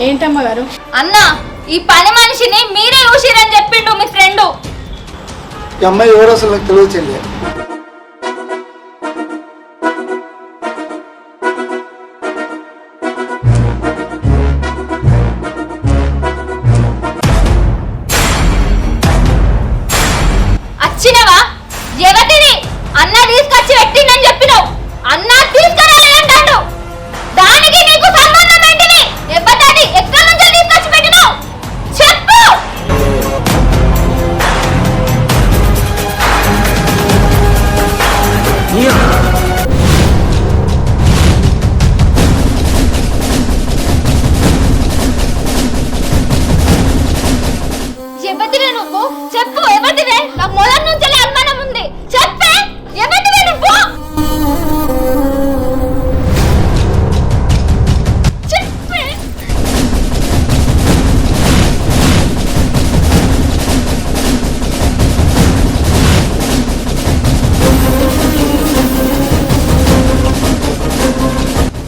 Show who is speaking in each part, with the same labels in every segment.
Speaker 1: ఏంటమ్మ గారు?
Speaker 2: అన్న ఈ పని మనిషిని మీరే చూసిరని చెప్పిండు మీ ఫ్రెండ్.
Speaker 3: ఈ అమ్మాయి ఎవరు అసలు నాకు తెలియదు చెల్లి.
Speaker 2: వచ్చినవా? ఎవరిది? అన్న తీసుకొచ్చి పెట్టిందని చెప్పినావు. అన్న తీసుకురాలేదంటాడు. దానికి నీకు సంబంధం ఏంటిది? ఎవరిది? ఎక్కడి నుంచి తీసుకొచ్చి పెట్టినావు చెప్పు. ఎవరిదివే నువ్వు? చెప్పు ఎవరిదివే? నాకు మొదటి నుంచి అనుమానం ఉంది. చెప్పే ఎవరిదివే నువ్వు? చెప్పే.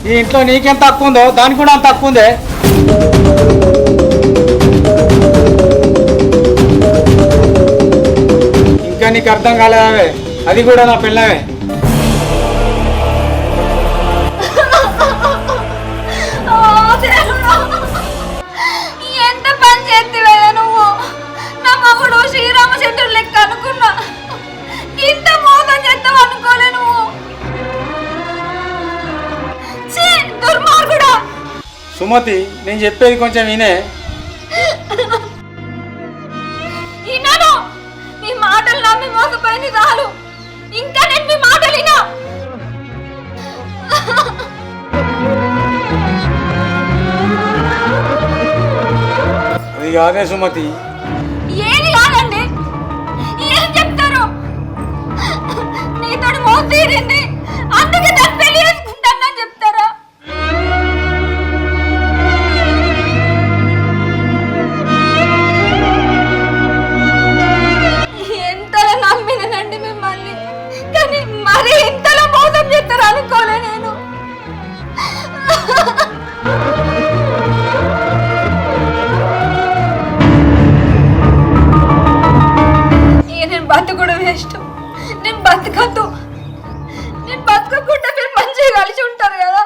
Speaker 4: ఈ ఇంట్లో నీకెంత తక్కువ ఉందో దానికి కూడా అంత తక్కువ ఉందే. ఇంకా నీకు అర్థం కాలేదావే? అది కూడా నా పిల్లవే.
Speaker 2: ఎంత పని చేతివే నువ్వు? నా మగుడు శ్రీరామచంద్రుడు లెక్క అనుకున్నా. ఇంత మోసం చేస్తావు అనుకోలే నువ్వు. ఛీ, దుర్మార్గుడా.
Speaker 4: సుమతి, నేను చెప్పేది కొంచెం వినే.
Speaker 2: విన్నాను. మీ మాటలు నమ్మి మోసపోయింది చాలు. ఇంకా నేను మీ మాటలు వినా.
Speaker 4: అది కాదే సుమతి.
Speaker 2: ఏది కాదండి? ఏం చెప్తారు? నీతోటి మోసం తీరింది, అందుకే దాన్ని పెళ్లి చేసుకుంటానని చెప్తారా? ఎంతలా నమ్మినండి మిమ్మల్ని, కానీ మరి ఇంతలా మోసం చేస్తారు అనుకోలే నేను. నేను బతుకుడు వేస్ట్. నేను బతకద్దు. నేను బతకకుండా మీరు మంచిగా కలిసి ఉంటారు కదా.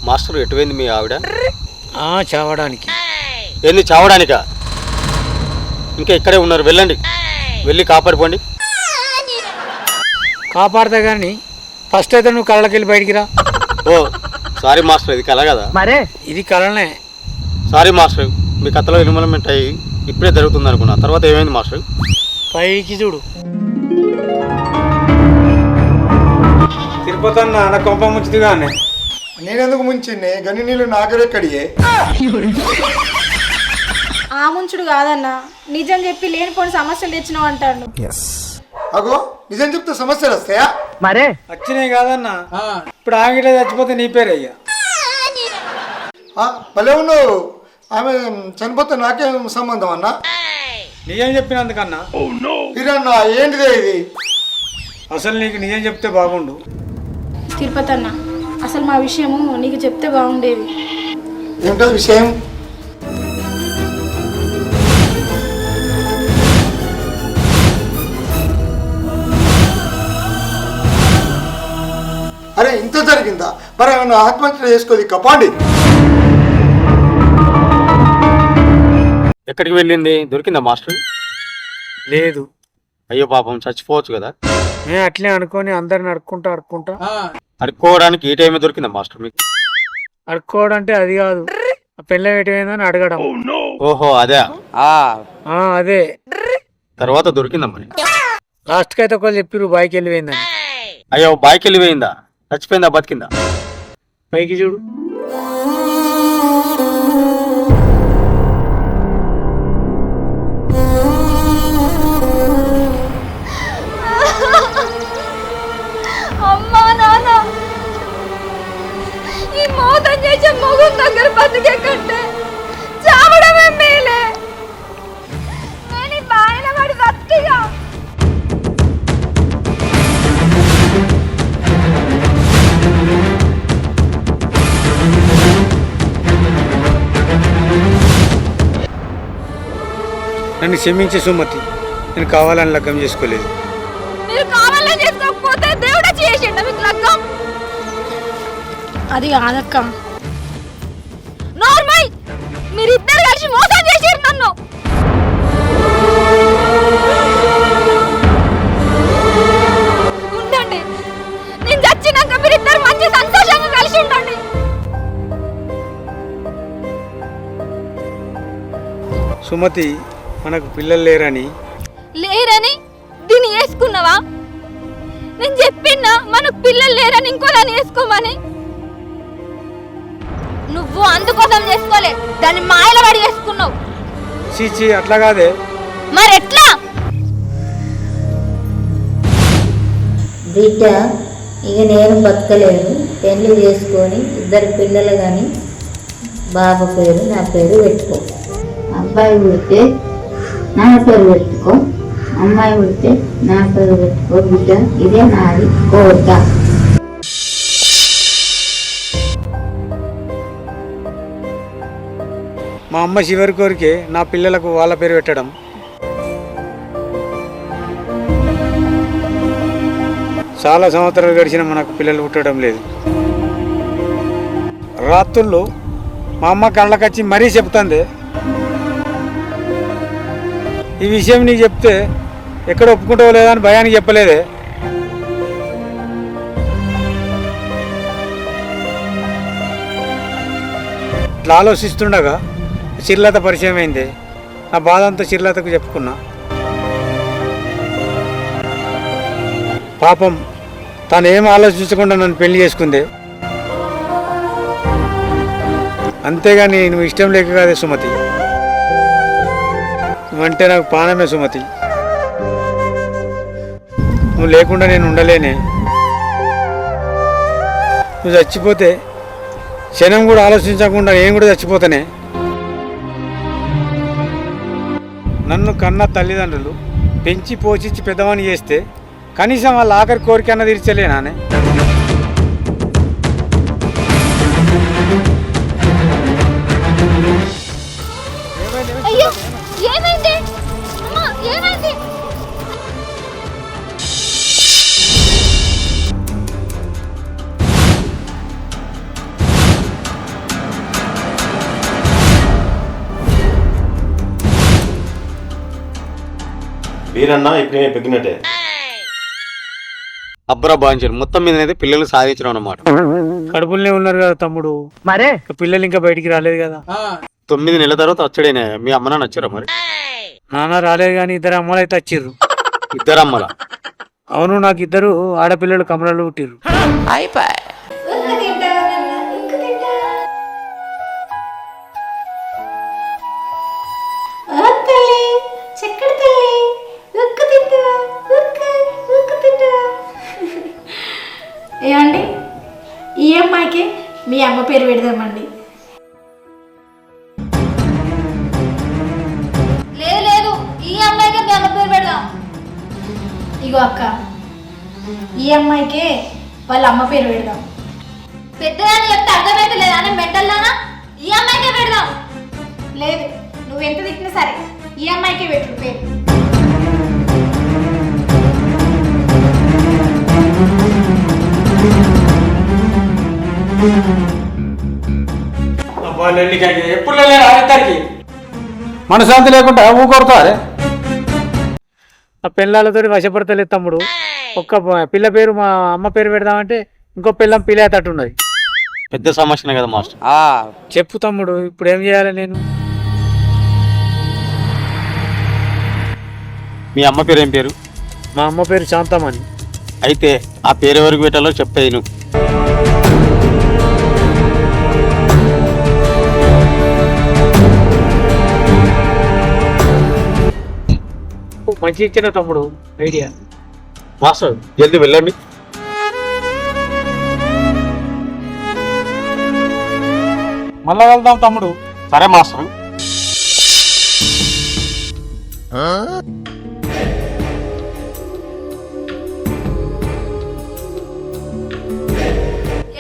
Speaker 5: మాస్టర్ ఎటువైంది మీ ఆవిడ?
Speaker 4: చావడానికి.
Speaker 5: ఏంది చావడానికా? ఇంకా ఇక్కడే ఉన్నారు, వెళ్ళండి, వెళ్ళి కాపాడిపోండి.
Speaker 4: కాపాడతా కానీ ఫస్ట్ అయితే నువ్వు కళ్ళకి వెళ్ళి బయటికి రా.
Speaker 5: ఓ సారీ మాస్టర్, ఇది కల కదా?
Speaker 4: మరే ఇది కళనే.
Speaker 5: సారీ మాస్టర్, మీ కథలో ఇన్వాల్వ్మెంట్ అయ్యి ఇప్పుడే జరుగుతుంది అనుకున్నా. తర్వాత ఏమైంది మాస్టర్?
Speaker 4: పైకి చూడు. తిరుపతి అన్న నా కొంప ముంచుది కానీ.
Speaker 3: నేనెందుకు ముంచింది? గని నీళ్ళు నాగరెక్కడియే.
Speaker 1: ఆ ముంచుడు కాదన్న, నిజం చెప్పి లేనిపోని సమస్యలు తెచ్చినావు అంటాడు.
Speaker 3: అగో నిజం చెప్తే సమస్యలు వస్తాయా?
Speaker 4: మరే వచ్చినాయి కాదన్నా. ఇప్పుడు ఆగిట్లా చచ్చిపోతే నీ పేరే అయ్యా.
Speaker 3: భలే ఉన్నావు. ఆమె చనిపోతే నాకేం సంబంధం అన్నా?
Speaker 4: నిజం చెప్పినందుకన్నా.
Speaker 3: ఇరన్నా ఏంటిదే ఇది?
Speaker 4: అసలు నీకు నిజం చెప్తే బాగుండు.
Speaker 1: తిరుపతి అన్న, అసలు మా విషయము నీకు చెప్తే బాగుండేది.
Speaker 3: ఏంటో విషయం? అరే ఇంత జరిగిందా? మరి ఏమన్నా ఆత్మహత్య చేసుకోది కపాండి.
Speaker 5: ఎక్కడికి వెళ్ళింది? దొరికిందా మాస్టర్?
Speaker 4: లేదు.
Speaker 5: అయ్యో పాపం, చచ్చిపోవచ్చు కదా.
Speaker 4: నేను అట్లే అనుకొని అందరిని అడుక్కుంటా
Speaker 5: అడుక్కోవడానికి ఈ టైమే దొరికిందా మాస్టర్ మీకు?
Speaker 4: అడుక్కోవడం అంటే అది కాదు, ఆ పెళ్ళ పెట్టిపోయిందని అడగడం.
Speaker 5: ఓహో అదే.
Speaker 4: అదే.
Speaker 5: తర్వాత దొరికిందా మరి?
Speaker 4: లాస్ట్కి అయితే ఒకళ్ళు చెప్పిరు బాయికి వెళ్ళిపోయిందని.
Speaker 5: అయ్యో బాయికి వెళ్ళిపోయిందా? చచ్చిపోయిందా బతికిందా?
Speaker 4: పైకి చూడు.
Speaker 2: అమ్మా నాన్న, ఈ మోసం చేసే మొగం దగ్గర బతికే కంటే చావడమే మేలే. నేను బాయిన పడి సత్తిగా
Speaker 4: నన్ను క్షమించే సుమతి, నేను కావాలని లగ్గం చేసుకోలేదు.
Speaker 2: మీరు కావాలని చేసుకోకపోతే దేవుడే చేసిండు మీకు లగ్గం.
Speaker 1: అది కాదక్క.
Speaker 2: నార్మల్ మీరిద్దరు కలిసి మోసం చేసిర్రు నన్ను. ఉండండి, నేను చచ్చినాక మీరిద్దరు మంచి సంతోషంగా కలిసి ఉండండి.
Speaker 4: సుమతి, మనకు పిల్లలు లేరని
Speaker 2: దీన్ని వేసుకున్నావా? నేను చెప్పినా మనకు పిల్లలు లేరని ఇంకోదాన్ని వేసుకోమని. నువ్వు అందుకోసం చేసుకోలే, దాన్ని మాయల పడి వేసుకున్నావు.
Speaker 4: చీచి, అట్లా కాదే.
Speaker 2: మరి ఎట్లా?
Speaker 6: బిడ్డ ఇక నేను బతకలేను, పెళ్లి చేసుకొని 2 పిల్లలు కానీ బాబు పేరు నా పేరు పెట్టుకో. అబ్బాయి పుడితే నా పేరు పెట్టుకో, అమ్మాయి పుడితే నా పేరు పెట్టుకో బిడ్డ. ఇదే నాది కోరిక.
Speaker 4: మా అమ్మ చివరి కోరికే నా పిల్లలకు వాళ్ళ పేరు పెట్టడం. చాలా సంవత్సరాలు గడిచిన మనకు పిల్లలు పుట్టడం లేదు. రాత్రుళ్ళు మా అమ్మ కళ్ళకొచ్చి మరీ చెప్తుంది. ఈ విషయం నీకు చెప్తే ఎక్కడ ఒప్పుకుంటావో లేదా అని భయానికి చెప్పలేదే. ఇట్లా ఆలోచిస్తుండగా చిర్లత పరిచయం అయింది. నా బాధ అంతా చిర్లతకు చెప్పుకున్నా. పాపం తను ఏం ఆలోచించకుండా నన్ను పెళ్లి చేసుకుంది. అంతేగాని నువ్వు ఇష్టం లేక కాదే సుమతి, నువ్వంటే నాకు ప్రాణమే సుమతి. నువ్వు లేకుండా నేను ఉండలేనే. నువ్వు చచ్చిపోతే క్షణం కూడా ఆలోచించకుండా నేను కూడా చచ్చిపోతానే. నన్ను కన్న తల్లిదండ్రులు పెంచి పోషించి పెద్దవాణ్ణి చేస్తే కనీసం వాళ్ళ ఆఖరి కోరిక అన్న తీర్చలేనానే.
Speaker 2: అయ్యో, ఏమైంది అమ్మా? ఏమైంది?
Speaker 7: వీరన్నా ఇప్పుడు నేను పెగ్గినట్టే.
Speaker 5: అబ్బరా బాంచారు మొత్తం మీద అయితే పిల్లలు సాధించడం అన్నమాట.
Speaker 4: కడుపులనే ఉన్నారు కదా తమ్ముడు, మరే పిల్లలు ఇంకా బయటికి రాలేదు కదా.
Speaker 5: 9 నెలల తర్వాత వచ్చాడేనే. మీ అమ్మ నాన్న వచ్చారా మరి?
Speaker 4: నాన్న రాలేదు కానీ 2 అమ్మలు అయితే వచ్చిర్రు.
Speaker 5: 2 అమ్మలా?
Speaker 4: అవును, నాకు 2 ఆడపిల్లలు కమలాలు పుట్టిర్రు.
Speaker 1: ఏమండి, ఈ అమ్మాయికి మీ అమ్మ పేరు పెడదామండి.
Speaker 2: లేదు, ఈ అమ్మాయికే మీ అమ్మ పేరు పెడదాం.
Speaker 1: ఇగో అక్క, ఈ అమ్మాయికే వాళ్ళ అమ్మ పేరు పెడదాం.
Speaker 2: పెద్దదాన్ని చెప్తే అర్థమైతే లేదా అని మెంటల్లానా? ఈ అమ్మాయికే పెడదాం.
Speaker 1: లేదు, నువ్వు ఎంత తిట్టినా సరే ఈ అమ్మాయికే పెట్టు పేరు.
Speaker 4: ఎప్పుడు మనశాంతి లేకుండా ఊకొడతారే. ఆ పిల్లలతో వశపడతలేదు తమ్ముడు. ఒక్క పిల్ల పేరు మా అమ్మ పేరు పెడదామంటే ఇంకో పిల్లం పిల్లేతట్టున్నది.
Speaker 5: పెద్ద సమస్యనే కదా మాస్టర్.
Speaker 4: చెప్పు తమ్ముడు, ఇప్పుడు ఏం చేయాలి నేను?
Speaker 5: మీ అమ్మ పేరు ఏం పేరు?
Speaker 4: మా అమ్మ పేరు శాంతమని.
Speaker 5: అయితే ఆ పేరు ఎవరికి పెట్టాలో చెప్పేను.
Speaker 4: మంచి ఇచ్చిన తమ్ముడు ఐడియా.
Speaker 5: మాస్టర్ జల్దీ వెళ్ళండి.
Speaker 4: మళ్ళా వెళ్దాం తమ్ముడు.
Speaker 5: సరే మాస్టర్.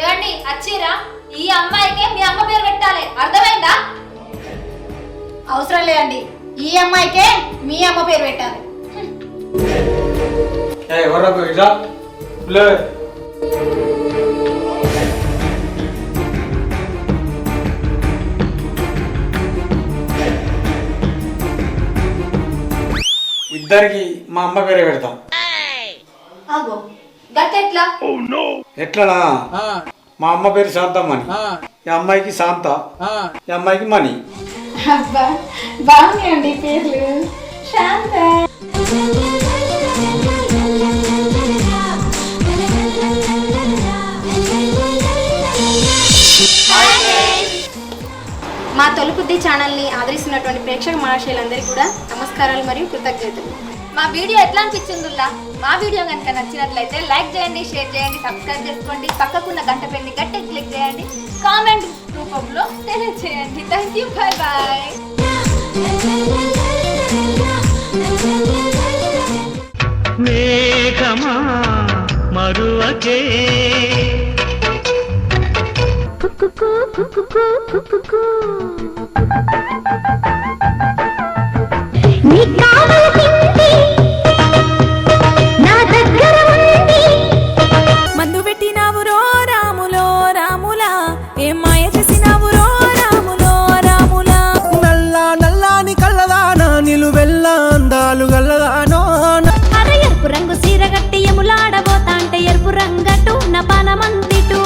Speaker 2: ఏమండి, అచ్చిరా? ఈ అమ్మాయికే మీ అమ్మ పేరు పెట్టాలి, అర్థమైందా?
Speaker 1: అవసరం లేదండి, ఈ అమ్మాయికే మీ అమ్మ పేరు పెట్టాలి.
Speaker 4: ఎవరకు ఇట్లా ఇద్దరికి మా అమ్మ పేరే పెడతాం.
Speaker 2: అగో గట్టెట్లా?
Speaker 4: ఎట్లనా? మా అమ్మ పేరు శాంతమ్మని, ఈ అమ్మాయికి శాంత, ఈ అమ్మాయికి మణి.
Speaker 1: అబ్బా బాగున్నాయండి పేర్లు. శాంత. మా తొలిపుద్ది ఛానల్ని ఆదరిస్తున్నటువంటి ప్రేక్షక మహాశయులందరికీ కూడా నమస్కారాలు మరియు కృతజ్ఞతలు.
Speaker 2: మా వీడియో ఎట్లా అనిపించిందిలా? మా వీడియో కనుక నచ్చినట్లయితే లైక్ చేయండి, షేర్ చేయండి, సబ్స్క్రైబ్ చేసుకోండి, పక్కకున్న గంట పెన్ని గట్టి క్లిక్ చేయండి, కామెంట్ రూపంలో తెలియజేయండి. Thank you, bye bye.
Speaker 8: మేఘమా మరువకే
Speaker 9: మందు పెట్టినావు రో రాములో రాములా ఏమా